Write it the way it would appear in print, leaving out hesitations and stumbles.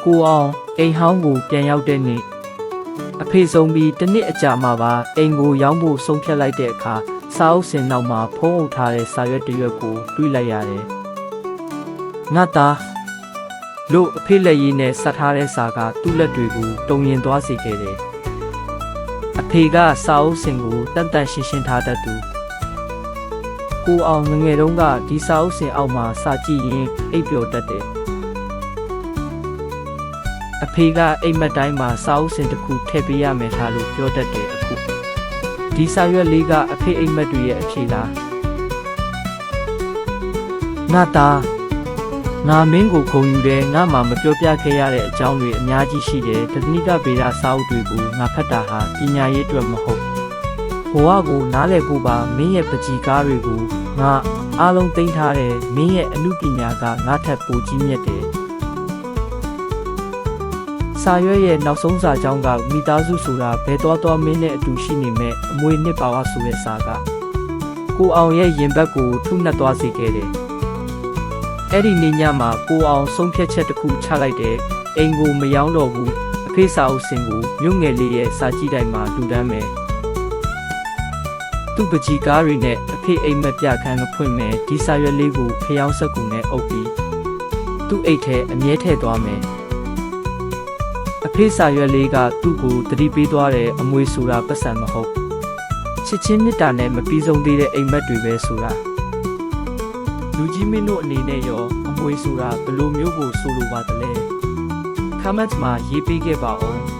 ကိုအောင်အိမ်ဟောင်းကိုပြန်ရောက်တဲ့နေ့အဖေဆုံးပြီးတစ်နှစ်အကြာမှပါအိမ်ကိုရောင်းဖို့ဆုံးဖြတ်လိုက်တဲ့အခါစာအုပ်စင်နောက်မှာဖုံးအုပ်ထားတဲ့စာရွက်တစ်ရွက်ကိုတွေ့လိုက်ရတယ်ငါသားလို့အဖေလက်ရည်နဲ့ဆက်ထားတဲ့စာကသူ့လက်တွေကိုတုံရင်သွားစေခဲ့တယ်အဖေကစာအုပ်စင်ကိုတန်တန်ရှင်းရှင်းထားတတ်သူကိုအောင်ငငယ်တုန်းကဒီစာအုပ်စင်အောက်မှာစာကြည့်ရင်အိပ်ပျော်တတ်တယ်အဖေကအိမ်မက်တိုင်းမှာစာအုပ်စင်တစ်ခုထည့်ပေးရမယ်ထားလို့ပြောတတ်တယ်အခုဒီစာရွက်လေးကအဖေအိမ်မက်တွေရဲ့အဖြေလားငါသားငါမင်းကိုခုံယူတယ်ငါမှမပြောပြခဲ့ရတဲ့အကြောင်းတွေအများကြီးရှိတယ်တဏိကဗေဒစာအုပ်တွေကိုငါဖတ်တာဟာပညာရေးအတွက်မဟုတ်ဘဝကိုနားလည်ဖို့ပါမင်းရဲ့ပကြီကားတွေကိုငါအားလုံးသိမ်းထားတယ်မင်းရဲ့အမှုပညာကငါထက်ပိုကြီးမြတ်တယ်စာရွက်ရဲ့နောက်ဆုံးစာကြောင်းကမိသားစုဆိုတာဘယ်တော့မင်းနဲ့အတူရှိနေမဲ့အမွေနှစ်ပါဝါဆိုတဲ့စာကကိုအောင်ရဲ့ရင်ဘတ်ကိုထုနှက်သွားစေခဲ့တယ်အဲ့ဒီနေ့ညမှာကိုအောင်ဆုံးဖြတ်ချက်တစ်ခုချလိုက်တယ်အိမ်ကိုမရောင်းတော့ဘူးအဖေစာအုပ်စင်ကိုမြို့ငယ်လေးရဲ့စာကြည့်တိုင်းမှာလူတန်းမယ်သူ့ပကြီကားတွေနဲ့အဖေအိမ်မက်ပြခန်းကဖွင့်မယ်ဒီစာရွက်လေးကိုဖျောင်းဆက်ကူနဲ့အုပ်ပြီးသူ့အိတ်ထဲအမြဲထည့်သွားမယ်အဖေစာရွက်လေးကသူ့ကိုတတိပေးသွားတဲ့အမွေဆိုတာပတ်စံမဟုတ်ချစ်ချင်းမြတ်တာနဲ့မပြီးဆုံးသေးတဲ့အိမ်မက်တွေပဲဆိုတာလူကြီးမင်းတို့အနေနဲ့ရောအမွေဆိုတာဘယ်လိုမျိုးကိုဆိုလိုပါသလဲ comment မှာရေးပေးခဲ့ပါဦး